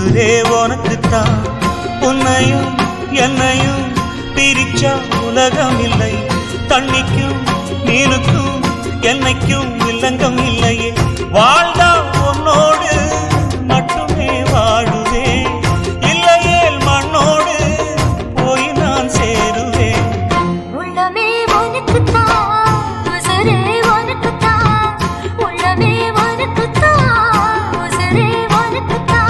உசுரே உனக்குத்தான் உன்னையும் என்னையும் பிரிச்சா உலகம் இல்லை தண்ணிக்கும் மீனுக்கும் என்னைக்கும் வில்லங்கம் இல்லையே வாழ்ந்தா உன்னோடு மட்டுமே வாழுவேன் இல்லையேல் மண்ணோடு போய் நான் சேருவேன் உள்ளமே உனக்குத்தான் உசுரே உனக்குத்தான் உள்ளமே உனக்குத்தான் உசுரே உனக்குத்தான்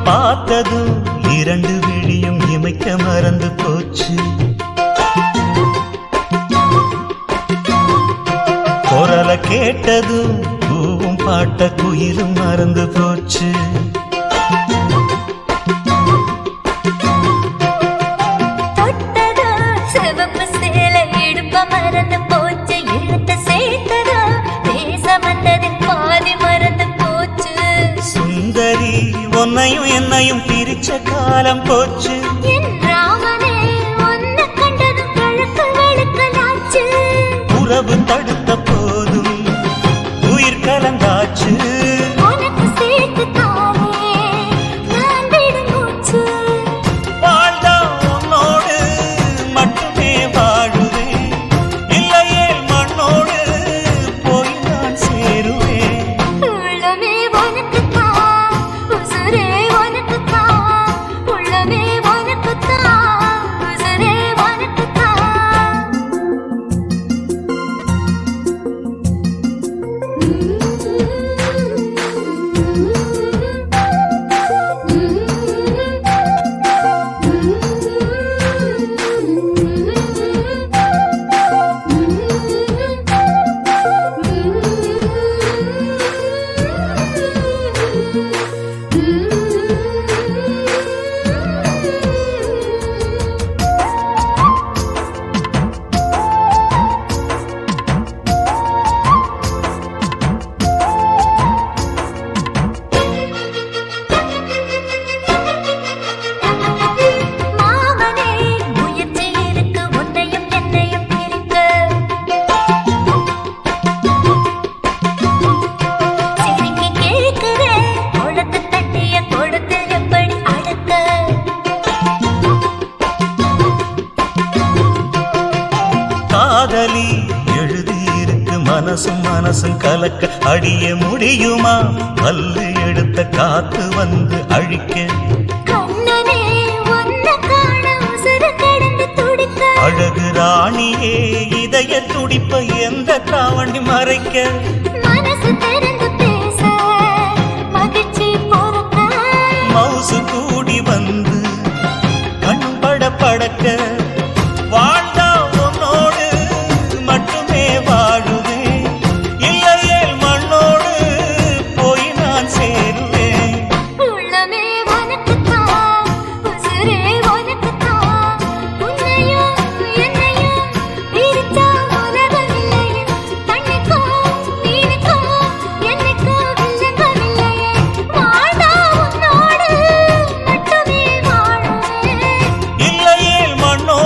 பார்த்ததும் இரண்டு விழியும் இமைக்க மறந்து போச்சு குரலை கேட்டதும் பூவும் பாட்ட குயிலும் மறந்து போச்சு தொட்டதோ சிவப்பு சேலை இடுப்ப மறந்து போச்சு இழுத்து சேர்த்ததோ பேச வந்ததில் பாதி மறந்து போச்சு சுந்தரி உன்னையும் என்னையும் பிரிச்ச காலம் போச்சு என் ராமனே உன்னை கண்டதும் கழுக்கு வெளுக்கலாச்சு உறவு தடுத்த போதும் உயிர் கலந்தாச்சு உனக்கு சேர்த்து தானே நான் விடும் மூச்சு வாழ்ந்தா உன்னோடு மட்டுமே வாழுவேன் இல்லையே மண்ணோடு போய் நான் சேருவேன் உள்ளமே உனக்குத்தான் உசுரே உனக்குத்தான் உள்ளமே உனக்குத்தான் உசுரே உனக்குத்தான் மாமனே முயற்சி இருக்கு உன்னையும் என்னையும் பிரிக்க சிரிக்கி கேட்கிறேன் கொடுத்து தட்டிய கொடுத்து எப்படி அடக்க காதலி எழுதியிருக்கு மனசும் மனசும் கலக்க அடிய முடியுமா பல்லு எடுத்த காத்து வந்து அழிக்க கண்ணனே உன்னை காண உசுறு கடந்து துடிக்க அழகு ராணியே இதய துடிப்ப எந்த தாவண்டி மறைக்க மனசு திறந்து பேச மகிழ்ச்சி பொறுக்க மவுசு கூடி வந்து கண்பட படக்க வாழ்ந்தா உன்னோடு மட்டுமே வாழுவேன் இல்லையே மண்ணோடு போய் நான் சேருவேன் உள்ளமே உனக்குத்தான் உசுரே உனக்குத்தான் உன்னையும் என்னையும் பிரிச்சா உலகம் இல்லையே தண்ணிக்கும் மீனுக்கும் என்னைக்கும் வில்லங்கம் இல்லையே வாழ்ந்தா உன்னோடு மட்டுமே வாழுவேன் இல்லையே மண்ணோடு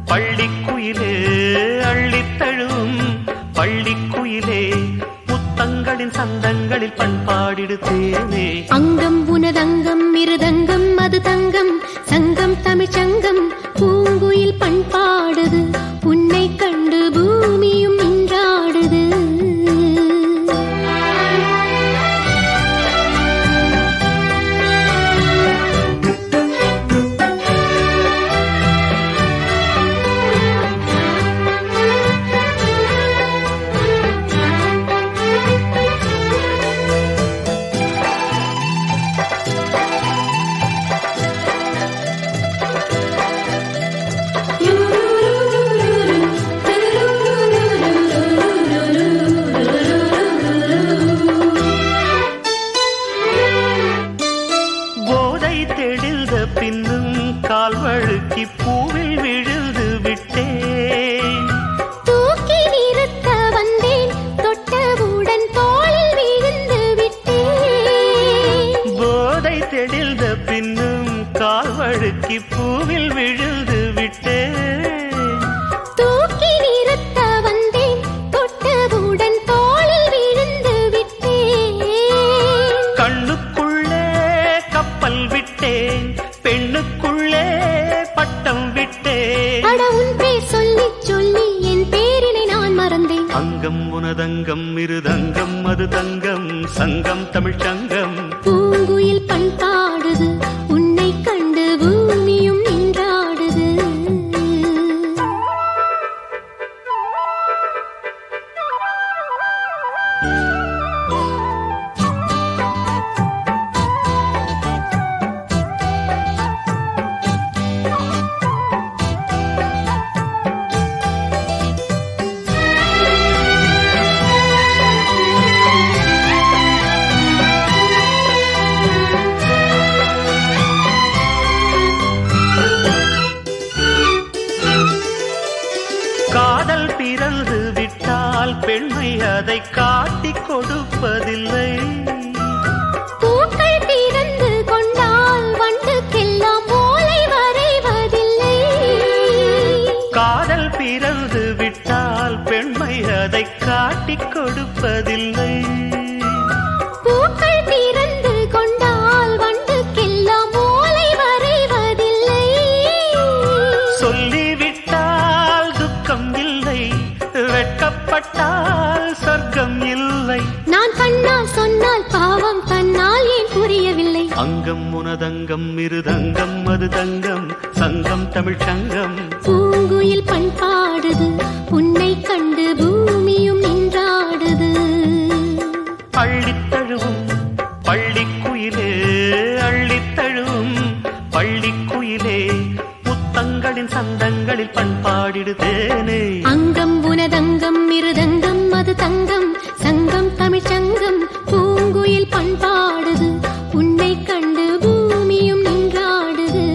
பள்ளிக்குயிலே அள்ளித்தழுவும் பள்ளிக்குயிலே முத்தங்களின் சந்தங்களில் பண்பாடிடுத்தேனே. அங்கம் உனதங்கம் மிருதங்கம் அது தங்கம் சங்கம் தமிழ்ச்சங்கம் பூங்குயில் பண்பாடுது உன்னை கண்டு பூமியும் நின்றாடுது. பின்னும் கால் வழுக்கி பூவில் விழுந்து விட்டேன். தூக்கி நிறுத்த வந்தேன் தொட்டவுடன் தோளில் விழுந்து விட்டேன். போதை தெளிந்த பின்னும் கால் வழுக்கி பூவில் விழுந்து விட்டேன். தூக்கி நிறுத்த வந்தேன் தொட்டவுடன் தோளில் விழுந்து விட்டேன். கண்ணுக்குள்ளே கப்பல் விட்டேன் பெண்ணுக்குள்ளே பட்டம் விட்டேன். அட உன் பேர் சொல்லி சொல்லி என் பேரினை நான் மறந்தேன். அங்கம் உனதங்கம் மிருதங்கம் அது தங்கம் சங்கம் தமிழ்ச்சங்கம் பூங்குயில் பண்பாடுது உன்னை கண்டு பூமியும் நின்றாடுது. காதல் பிறந்து விட்டால் பெண்மை அதை காட்டிக் கொடுப்பதில்லை. பூக்கள் பிறந்து கொண்டால் வண்டுக்கெல்லாம் ஓலை வரைவதில்லை. காதல் பிறந்து விட்டால் பெண்மை அதை காட்டிக் கொடுப்பதில்லை. பூக்கள் பிறந்து கொண்டால் வண்டுக்கெல்லாம் ஓலை வரைவதில்லை. சொல்லிவிட்டால் துக்கம் இல்லை வெட்கப்பட்டால் சொர்க்கம் இல்லை. நான் கண்ணால் சொன்னால் பாவம் தன்னால் ஏன் புரியவில்லை. அங்கம் உனதங்கம் மிருதங்கம் அது தங்கம் சங்கம் தமிழ்ச்சங்கம் பூங்குயில் பண்பாடுது உன்னை கண்டு பூமியும் நின்றாடுது. அள்ளித்தழுவும் பள்ளிக்குயிலே அள்ளித்தழுவும் பள்ளிக்குயிலே முத்தங்களின் சந்தங்களில் பண்பாடிடுதேனே. அங்கம் உனதங்கம் மிருதங்கம் அது தங்கம் சங்கம் தமிழ்ச்சங்கம் பூங்குயில் பண்பாடுது உன்னை கண்டு பூமியும் நின்றாடுது.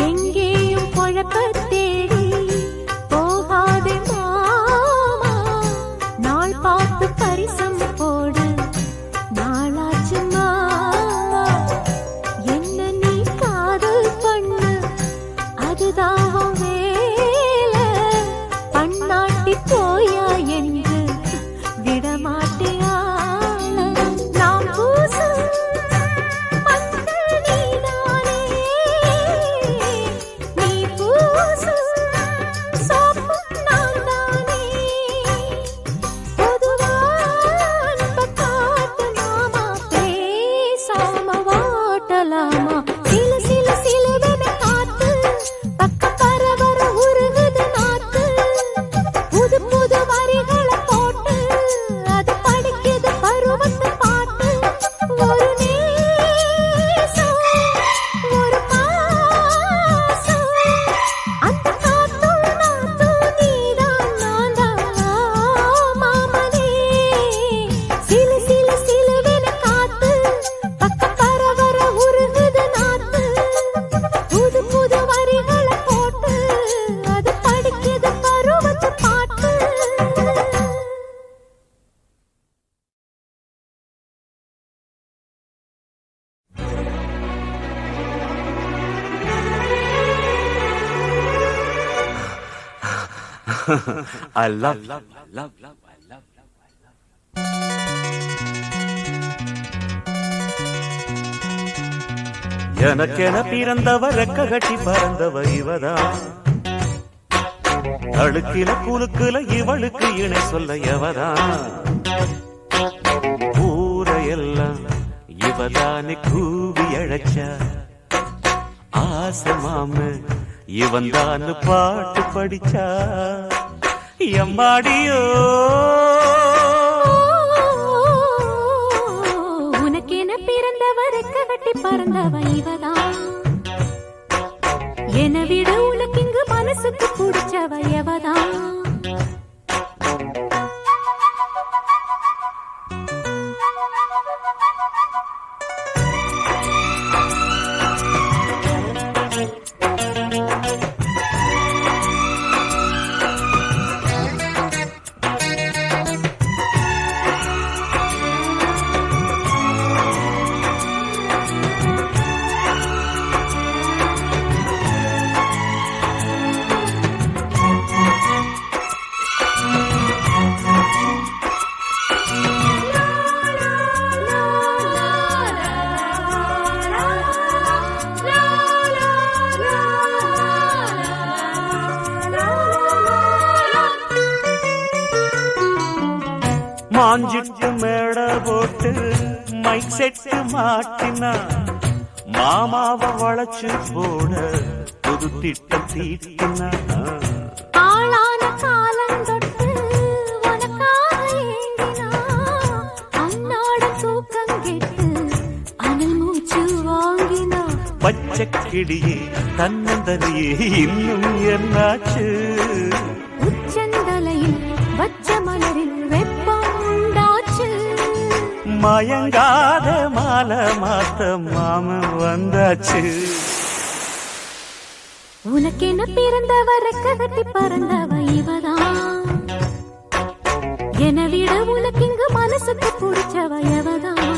எங்கேயும் குழப்பத் தேடி போகாதே மாமா, நாள் பார்த்து பரிசம் போடு, நாளாச்சு மாமா. என்ன நீ காதல் பண்ணு, அதுதான் உன் வேலை. பண்ணாட்டி போயா என்று விடமாட்டியா? நாம் பூசும் மஞ்சள் நீதானே, நீ பூசும் சோப்பும் நான் தானே. பொதுவா அன்ப காட்டு மாமா, பேசாம வாட்டலாமா? சிலு சிலு சிலுவென காத்து, பக்கம் பரவர உருகுது நாத்து. புது புது வரிகளை போட்டு, அது படிக்குது பருவத்து பாட்டு. ஒரு நேசம், ஒரு பாசம், அந்த காத்தும் நாத்தும் நீதான் நான் தான் மாமனே. சிலு சிலு சிலுவென காத்து, பக்கம் பரவர உருகுது நாத்து. புது புது வரிகளை போட்டு, அது படிக்குது பருவத்து பாட்டு. I love, love, love, love, I love, love, I love. எனக்கென பிறந்தவ ரெக்க கட்டி பறந்தவ இவதான், அழுக்கில குலுக்குல இவளுக்கு இணை சொல்ல எவதான். ஊரையெல்லாம் இவதானே கூவி அழைச்சா, ஆசை மாம இவன் தான் பாட்டு படிச்சா. எம்பாடியோ உனக்கென பிறந்தவ ரெக்க கட்டி பறந்தவ இவதான், என விட உனக்கு இங்கு மனசுக்கு பிடிச்சவ எவதான். மாஞ்சிட்டு மேட போட்டு மைக் செட்டு மாட்டினா, மாமாவை வளைச்சு போட புது திட்டம் தீட்டினா. ஆளான காலம் தொட்டு உனக்காக ஏங்கினா, அன்னாட தூக்கம் கெட்டு அனல் மூச்சு வாங்கினா. பச்சை கிளியே தன்னந்தனியே இன்னும் என்னாச்சு? உச்சந்தலையில் வச்ச மலரில் வெப்பம் உண்டாச்சு. மயங்காத மாலை மாத்த மாமன் வந்தாச்சு. உனக்கென பிறந்தவ ரெக்க கட்டி பறந்தவ இவதான், என விட உனக்கு இங்கு மனசுக்கு பிடிச்சவ எவதான்.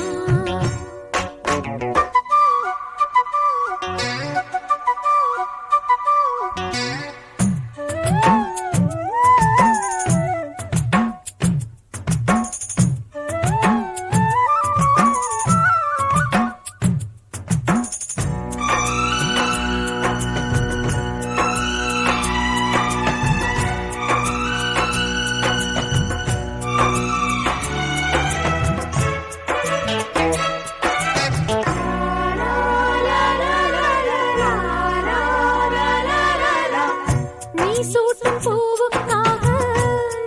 சூட்டும் பூவுக்காக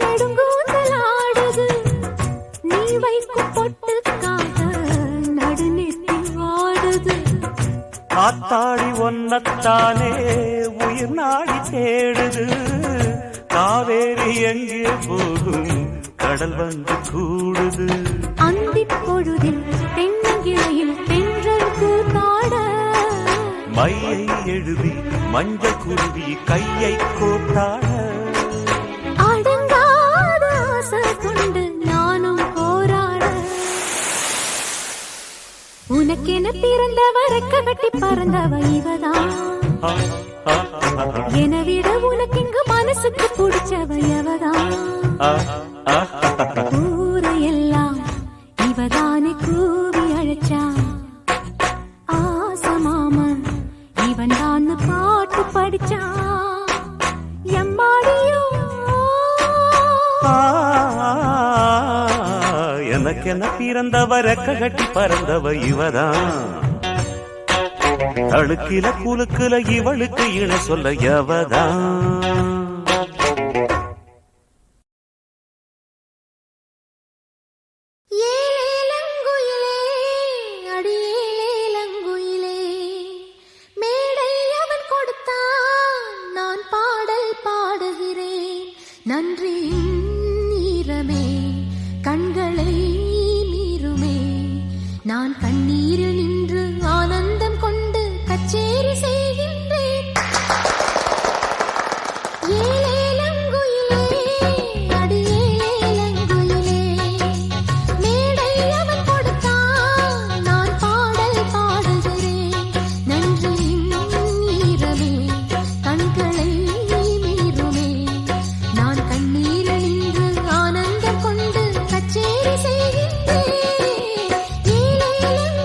நெடுங்கூந்தல் ஆடுது. நீ வைக்கும் பொட்டுக்காக நடுநெத்தி வாடுது. காத்தாடி ஒன்னத்தானே உயிர் நாடி தேடுது. காவேரி எங்கே போகும் கடல் வந்து கூடுது. அந்திப் பொழுதில் தென்னங்கிளையில் தென்றல் கூத்தாட மையை எழுதி மஞ்சள் குருவி கையை கோத்தாட. அடங்காத ஆசை கொண்டு நானும் போராட. உனக்கென பிறந்தவ ரெக்க கட்டி பறந்தவ இவதான். என விட உனக்கு இங்கு மனசுக்கு பிடிச்சவ எவதான். ஊரையெல்லாம் இவதானே கூவி அழைச்சா. ஆசமாமன் இவன் தான் பாட்டு படிச்சா. எம்மாடியோ எனக்கென பிறந்தவ ரெக்க கட்டி பறந்தவ இவதான். அழுக்கில குலுக்குல இவளுக்கு இண சொல்ல எவதான். ஏலங்குயிலே அடியேலங்குயிலே மேடை அவன் கொடுத்தான். நான் பாடல் பாடுகிறேன். நன்றி ஈரமே கண்களை மீறுமே. நான் கண்ணீரில் நின்று ஆனந்தம் கொண்டு கச்சேரி செய்கின்றேன். ஏலேலங்குயிலே அடியேலங்குயிலே மேடை அவன் கொடுத்தான். நான் பாடல் பாடுகிறேன். நன்றி ஈரமே கண்களை மீறுமே. நான் கண்ணீரில் நின்று ஆனந்தம் கொண்டு கச்சேரி செய்கின்றேன். ஏலேலங்குயிலே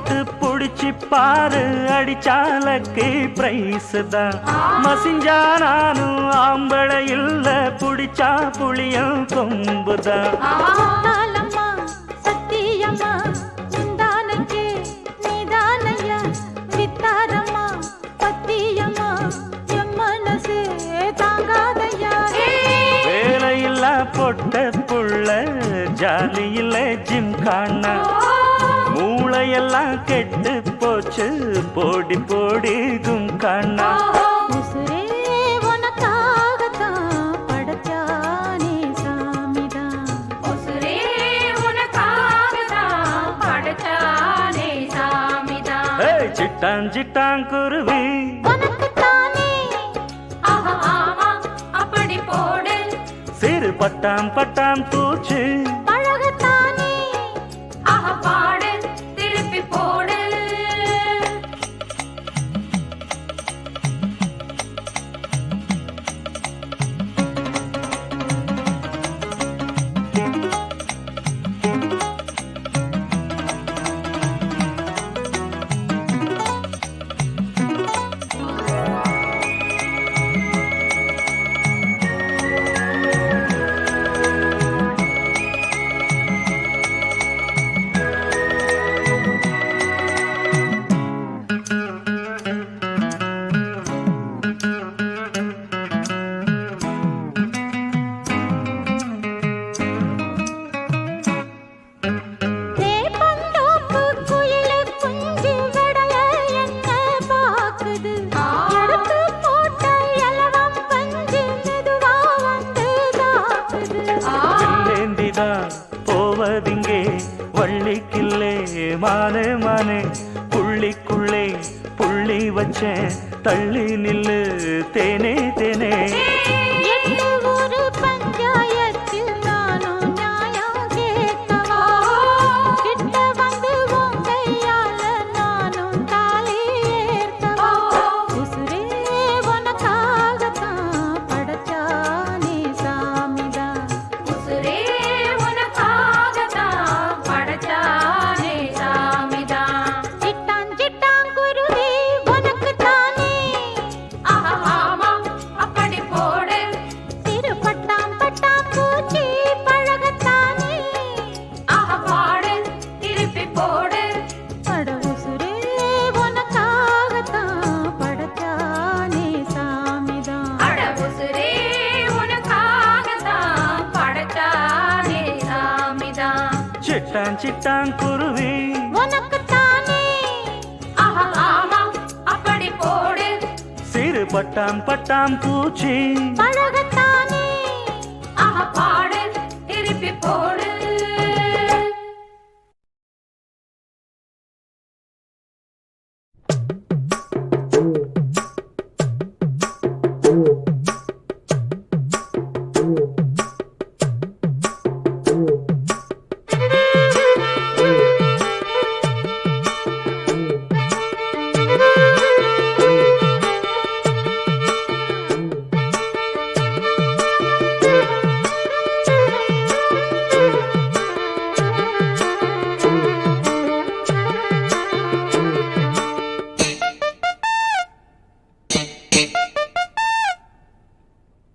தொட்டு புடிச்சு பாரு அடிச்சாலக்கு பிரைஸ் தான். மசிஞ்சா நானும் ஆம்பளை இல்ல புடிச்சா புளியும் கொம்புதான். தாளம்மா சத்தியம்மா உந்தானக்கே நீதானையா வித்தாரம்மா பத்தியம்மா என் மனசே தாங்காதையா. வேலையில்லா பொட்ட புள்ள ஜாலியில ஜிம் காணா. மூளையெல்லாம் கெட்டு போச்சு போடி போடி கும் காணா. உசுரே உனக்காகத்தான் படைச்சானே சாமிதான். உசுரே உனக்காகத்தான் படைச்சானே சாமிதான். சிட்டான் சிட்டான் குருவி உனக்குத்தானே ஆஹா ஆமா அப்படி போடு. சிறு பட்டாம் பட்டாம் பூச்சி பழகத்தானே ஆஹா பாடு திருப்பி போடு. தேப்பந்தோப்பு குயிலு குஞ்சு விடல என்ன பாக்குது. எடுத்து போட்ட இலவம் பஞ்சு மெதுவா வந்து தாக்குது. வெள்ளேந்திதான் போவதிங்கே வள்ளிக்கில்லே மானே மானே புள்ளிக்குள்ளே புள்ளி வச்சேன் தள்ளி நில்லு தேனே தேனே. எட்டு ஊரு பஞ்சாயத்தில் நானும் நியாயம் கேட்கவா. கிட்ட வந்து உன் கையால நானும் தாலி ஏற்கவா. உசுரே உனக்காகத்தான் படைச்சானே சாமிதான். உசுரே உனக்காகத்தான் படைச்சானே சாமிதான். சிட்டான் சிட்டான் குருவி உனக்குத்தானே ஆஹா ஆமா அப்படி போடு. சிறு பட்டாம் பட்டாம் பூச்சி பழகத்தானே ஆஹா பாடு திருப்பி போடு. அட உசுரே உனக்காகத்தான் படைச்சானே சாமிதான். அட உசுரே உனக்காகத்தான் படைச்சானே சாமிதான். சிட்டான் சிட்டான் குருவி உனக்குத்தானே ஆஹா ஆமா அப்படி போடு. சிறு பட்டாம் பட்டாம் பூச்சி பழகத்தானே ஆஹா பாடு திருப்பி போடு.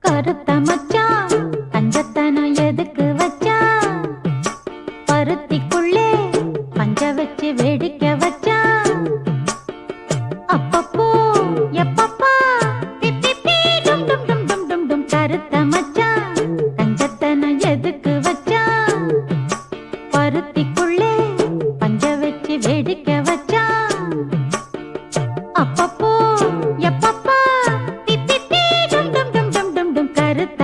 கருத்த மச்சான் கஞ்சத்தனம் எதுக்கு வச்சான். பருத்திக்குள்ளே பஞ்ச வச்சு வேடிக்கை வச்சான். அப்பப்போ எப்பப்பா பிப்பி டும் டும் டும் டும் டும் டும். கருத்த மச்சான் கஞ்சத்தனம் எதுக்கு வச்சான். பருத்திக்குள்ளே பஞ்ச வச்சு வேடிக்கை வச்சான். அப்பப்போ எப்பப்பா பிப்பி டும் டும் டும் டும் டும் டும். கருத்த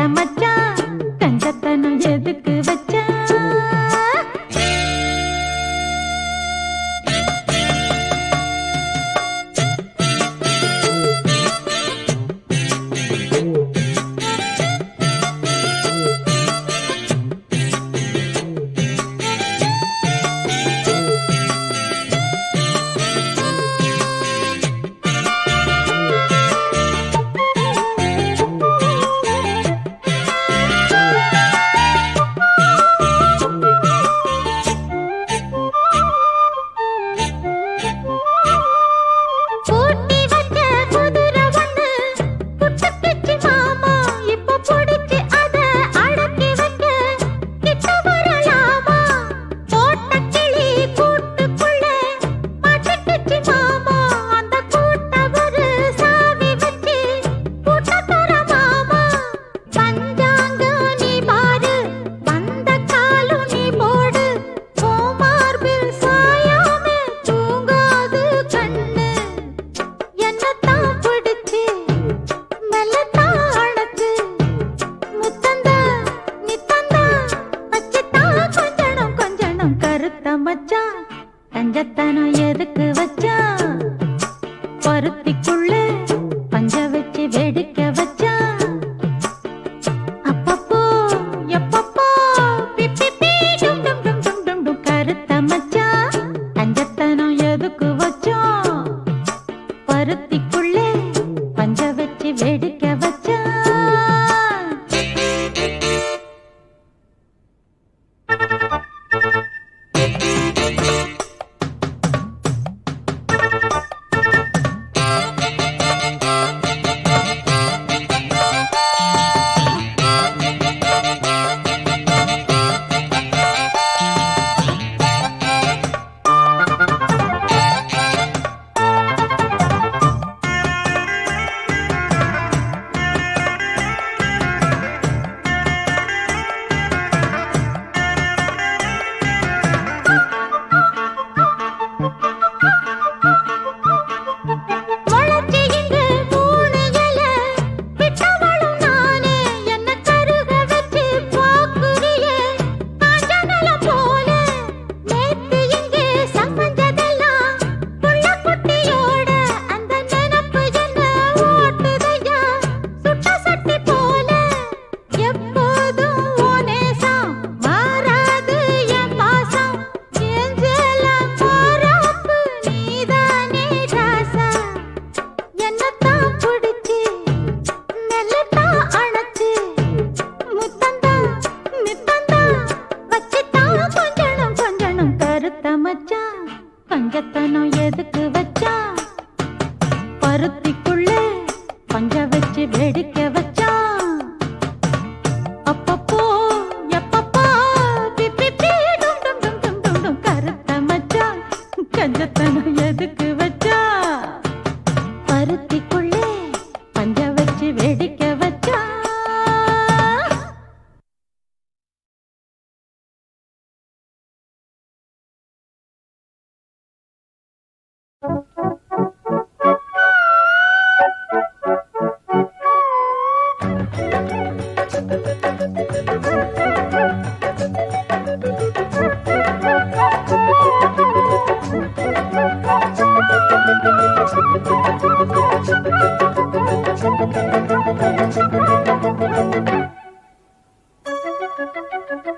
பஞ்ச வச்சு வெடிக்க வச்சான். அப்பப்போ எப்பப்பா பிப்பி டும் டும் டும் டும் டும் டும் கருத்த மச்சான் கஞ்சத்தனம் எதுக்கு வச்சா? பருத்திக்குள்ளே பஞ்ச வச்சு வெடிக்க வச்சா.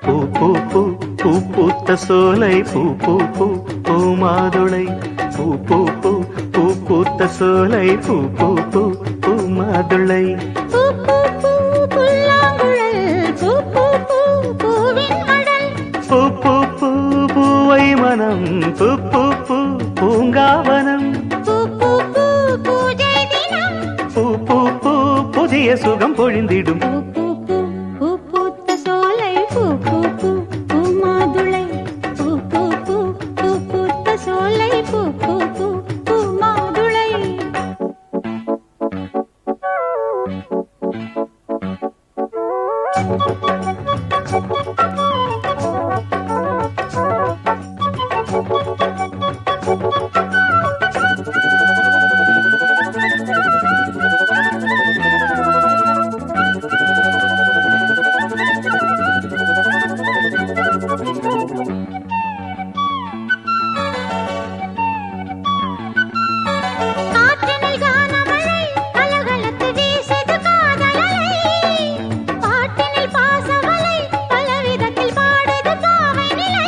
பூ பூ பூ பூ பூத்த சோலை பூ பூ பூ பூ மாதுளை பூ பூ பூ பூ பூத்த சோலை பூ பூ பூ பூ மாதுளை பூ பூ பூ புல்லாங்குழல் பூ பூ பூ பூவின் மடல் பூ பூ பூ பூவை மனம் பூ பூ பூ பூங்காவனம் பூ பூ பூ பூஜை தினம் பூ பூ பூ புதிய சுகம் பொழிந்திடும் பூ பூ பூ பூ பூத்த சோலை பூ பூ பூ பூ மாதுளை பூ பூ பூ பூ பூத்த சோலை பூ பூ பூ பூ மாதுளை. காற்றினில் கானமழை கலகலத்து வீசுது காதலலை பாட்டினில் பாசவலை பலவிதத்தில் பாடுது பாவை நிலை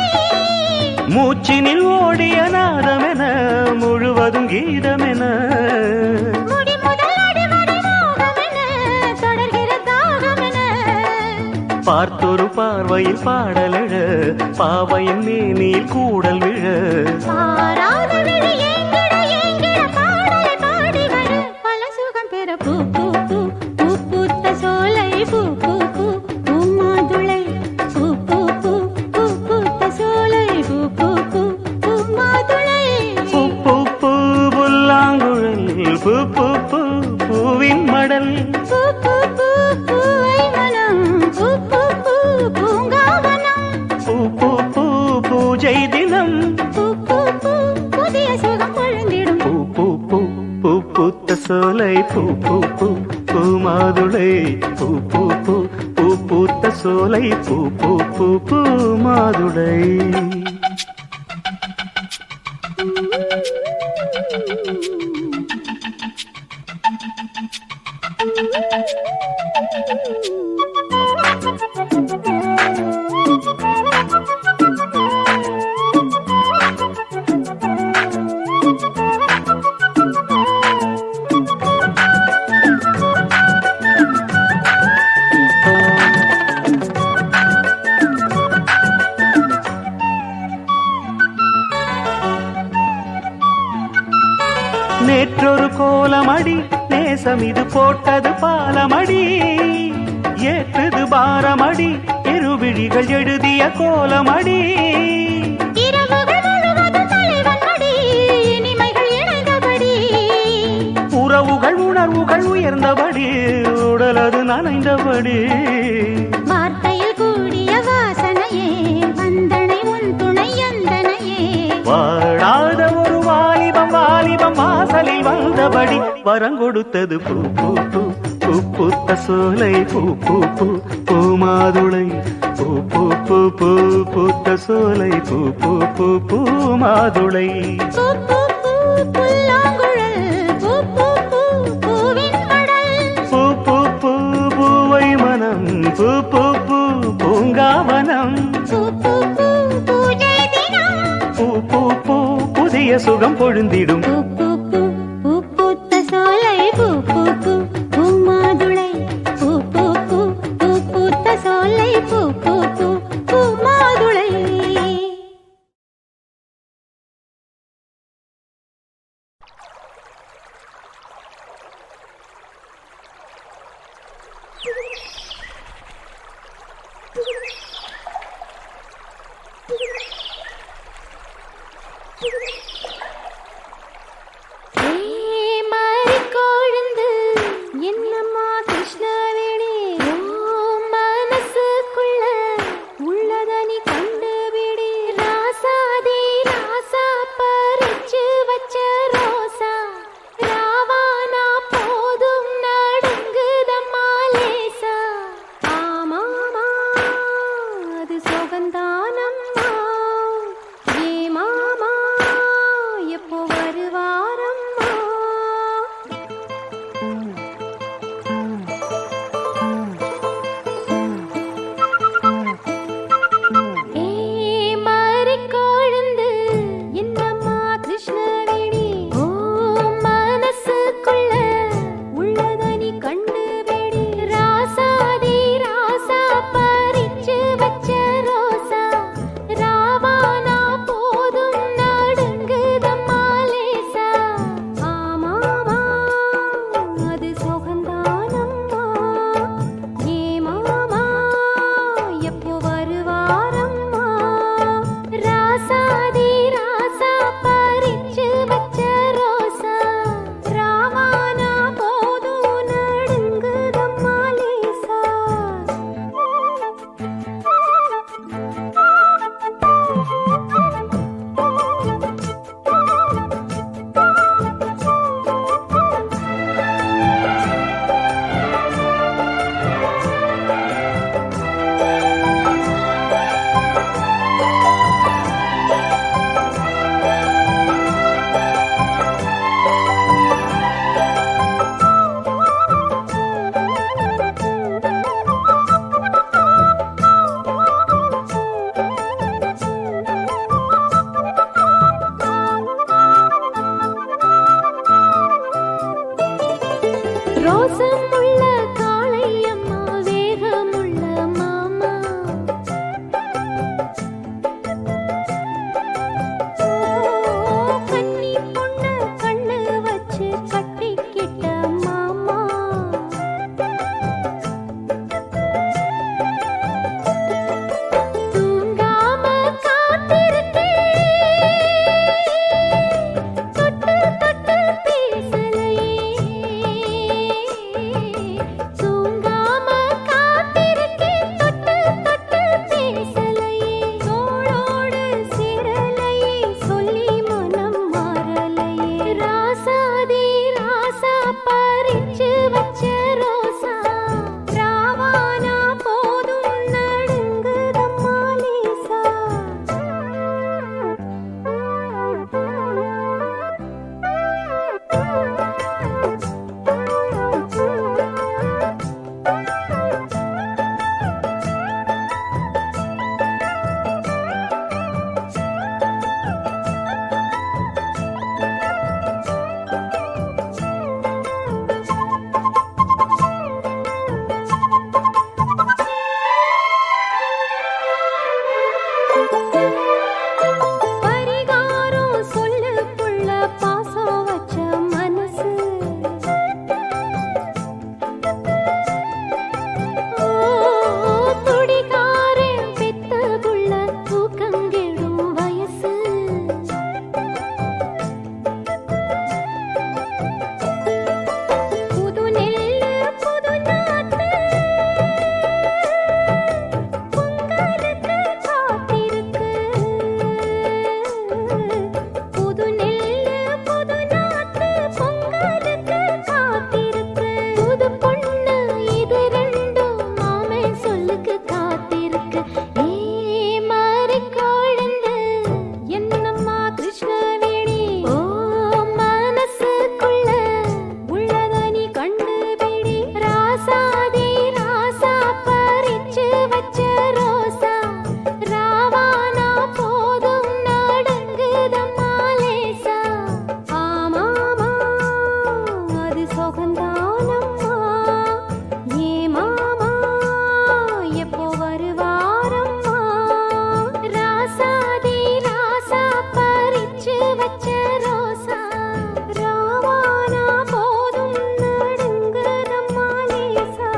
மூச்சினில் ஓடிய நாதமென முழுவதும் கீதமென முடி முதல் அடிவரை மோகமென தொடர்கிற தாகமென பார்த்தொரு பார்வையில் பாடலழ பாவையின் மேனில் கூடல் விழ பாராத விழி ஏங்கிட ஏங்கிட பாடலை பாடி வர பல சுகம் பெற பூ பூ பூ பூ பூத்த சோலை பூ பூ பூ பூ மாதுளை பூ பூ பூ பூ பூத்த சோலை பூ பூ பூ பூ மாதுளை பூ பூ பூ புல்லாங்குழல் பூ பூ பூ பூவின் மடல் பூ பூ பூ பூவை மனம் பூ பூ பூ பூங்காவனம் பூ பூ பூ பூஜை தினம் பூ பூ பூ புதிய சுகம் பொழுந்திடும் பூ பூ பூ பூ பூத்த சோலை பூ பூ பூ பூ மாதுளை பூ பூ பூ பூ பூத்த சோலை பூ பூ பூ பூ மாதுளை நேற்றொரு கோலமடி நேசம் இது போட்டது பாலமடி ஏற்றது பாரமடி இருவிழிகள் எழுதிய கோலமடி இரவுகள் முழுவதும் தலைவன் மடி இனிமைகள் இணைந்தபடி உறவுகள் உணர்வுகள் உயர்ந்தபடி உடலது நனைந்தபடி வார்த்தையில் கூடிய வாசனையே வந்தனை உன் துணை எந்தனையே வாழாத ஒரு வாலிபம் வாலிபம் வாசலில் வந்தபடி வரங்கொடுத்தது பூ பூ பூ பூ பூத்த சோலை பூ பூ பூ பூ மாதுளை பூ பூ பூ பூ பூத்த சோலை பூ பூ பூ பூ மாதுளை பூ பூ பூ புல்லாங்குழல் பூ பூ பூ பூவின் மடல் பூ பூ பூ பூவை மனம் பூ பூ பூ பூங்காவனம் பூ பூ பூ பூஜை தினம் பூ பூ பூ புதிய சுகம் பொழுந்திடும் பூ பூ பூ பூ பூத்த சோலை பூ பூ பூ பூ மாதுளை பூ பூ பூ பூ பூத்த சோலை பூ பூ பூ பூ மாதுளை. ரோசமுள்ள காளை அம்மா வேகமுள்ள மாமா கன்னி பொண்ணு கண்ணு வச்சு கட்டிக்கிட்ட மாமா தூங்காம காத்திருக்கேன் தொட்டு தொட்டு பேசலையே தூங்காம காத்திருக்கேன் தொட்டு தொட்டு பேசலையே தோளோடு சேரலையே சொல்லி மனம் மாறலையே ராசாதி ராசா பறிச்சு வச்ச ரோசா ராவானா போதும் நடுங்குதம்மா லேசா பரிகாரம் சொல்லு புள்ள பாசம் வச்ச மனசு துடிகாரன் பெத்த புள்ள தூக்கங்கெடும் வயசு புது நெல்லு புது நாத்து பொங்கலுக்கு காத்திருக்கு புது நெல்லு புது நாத்து பொங்கலுக்கு காத்திருக்கு புது பொண்ணு இது ரெண்டும் மாமே சொல்லுக்கு காத்திருக்கு ஏ மாறி குழந்து என்னம்மா கிருஷ்ணவேணி ஓ மனசுக்குள்ள உள்ளத நீ கண்டுபிடி ராசாதி ராசா பறிச்சு வச்ச ரோசா ராவானா போதும் நடுங்குதம்மா லேசா ஆமாமா அது சொகந்தானம்மா ஏ மாமா எப்போ வருவாரம்மா ராசாதி ராசா பறிச்சு வச்ச ரோசா ராவானா போதும் நடுங்குதம்மா லேசா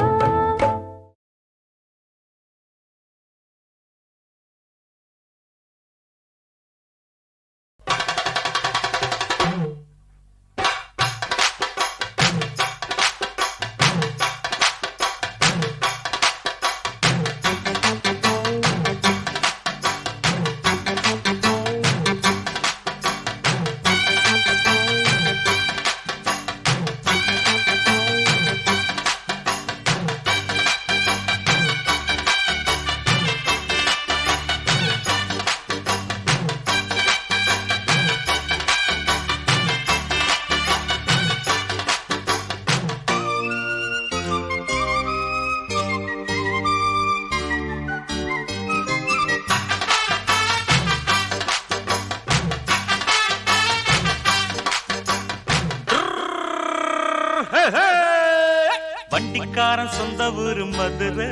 வண்டிக்காரன் சொந்த ஊரு மதுரை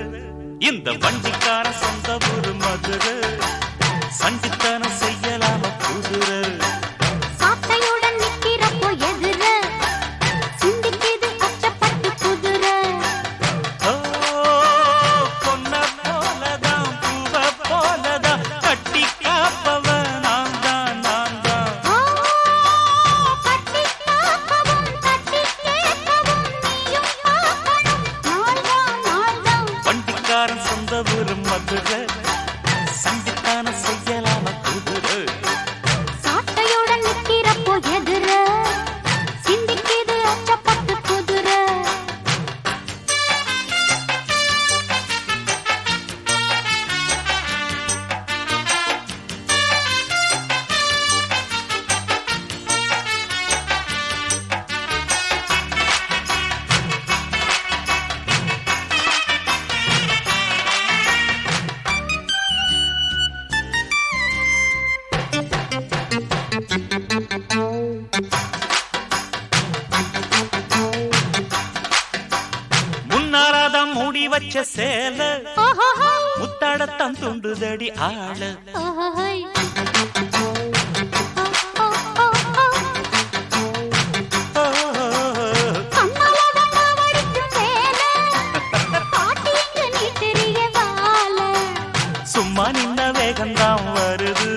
இந்த வண்டிக்காரன் சொந்த ஊரு மதுரை சண்டித்தனம் செய்யலாம குதிரை சாட்டையுடன் நிக்கிறப்போ எதிர சிந்திக்கிது அச்சப்பட்டு குதிரை ஓ, பொன்ன போலதான் பூவ போலதான் கட்டி காப்பவன் நான் தான் நான் தான் ஓ கட்டி காக்கவும் கட்டி கேட்கவும் நீயும் காக்கணும் நாள்தான் வண்டிக்காரன் சொந்த ஊரு மதுரை சண்டித்தனம் செய்யலாம குதிரை சாட்டையுடன் மூடி வச்ச சேல ஓஹோஹோய், முத்தாடத்தான் துண்டுதடி ஆள ஓஹோஹோய். ஓ, ஓ, ஓ, ஓ. கண்ணால வண்ணா வடிக்கும் சேலை, காட்டி இங்கு நீ தெரிய வாழ. சும்மா நின்ன வேகந்தான் வருது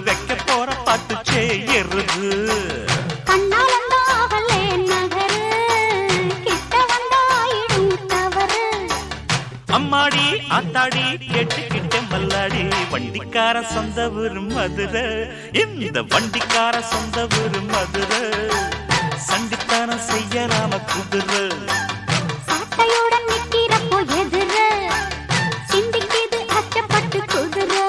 வைக்க போற பாட்டு செய்யறது கண்ணாலந்தா அவளே நகரு, கிட்ட வந்தாயிடும் தவறு. அம்மாடி ஆத்தாடி கேட்டுக்கிட்ட மல்லாடி வண்டிக்கார சொந்த ஊரு மதுரை இந்த வண்டிக்கார சொந்த ஊரு மதுரை சண்டித்தானம் செய்யலாம குதிரை சாட்டையுடன் நிக்கிறப்போ எதிர, சிந்திக்கிது அச்சப்பட்டு குதிரை.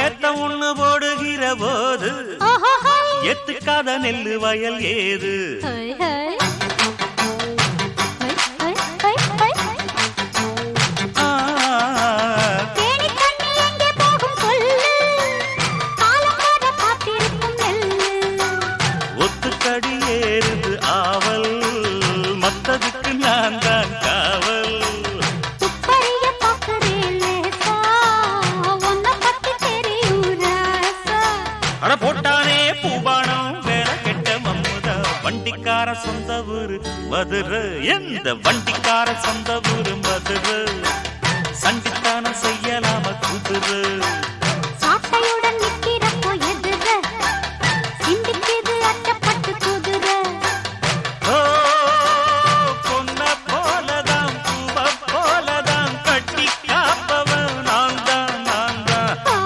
ஏத்த ஒண்ணு போடுகிற போது ஓஹோஹோய், எத்துக்காத நெல்லு வயல் ஏது ஹோய், ஹோய். ஹோய், ஹோய், ஹோய், ஹோய். ஆ, தேனி தண்ணி எங்கே போகும் சொல்லு, காலம் வர காத்திருக்கும் நெல்லு. ஒத்துக்கடி ஏறுது ஆவல் மத்ததுக்கு நான் தான் காவல் துப்பறிய பார்க்கிறேன் லேசா, உன்னை பத்தி தெரியும் ராசா. அட போட்டானே பூபானம் வேற கெட்ட மம்முதா வண்டிக்கார சொந்த ஊரு மதுரை எந்த வண்டிக்கார சொந்த ஊரு மதுரை சண்டித்தானம் செய்யலாம குதிரை சாட்டையுடன் நிக்கிறப்போ எதிர, சிந்திக்கிது அச்சப்பட்டு குதிரை. ஓ பொன்ன போலதான் பூவ போலதான் கட்டி காப்பவன் நான் தான் நான் தான் ஓ,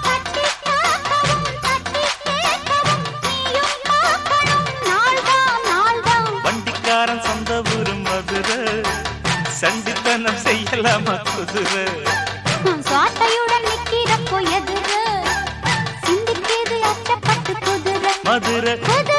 கட்டி காக்கவும், கட்டி கேட்கவும், நீயும் பார்க்கணும், நாள்தான், நாள்தான். வண்டிக்காரன் சொந்த ஊரு மதுரை சண்டித்தனம் செய்யலாமா குதிரை சாட்டையுடன் நிக்கிறப்போ எதிர, சிந்திக்கிது அச்சப்பட்டு குதிரை. மதுரை குதிரை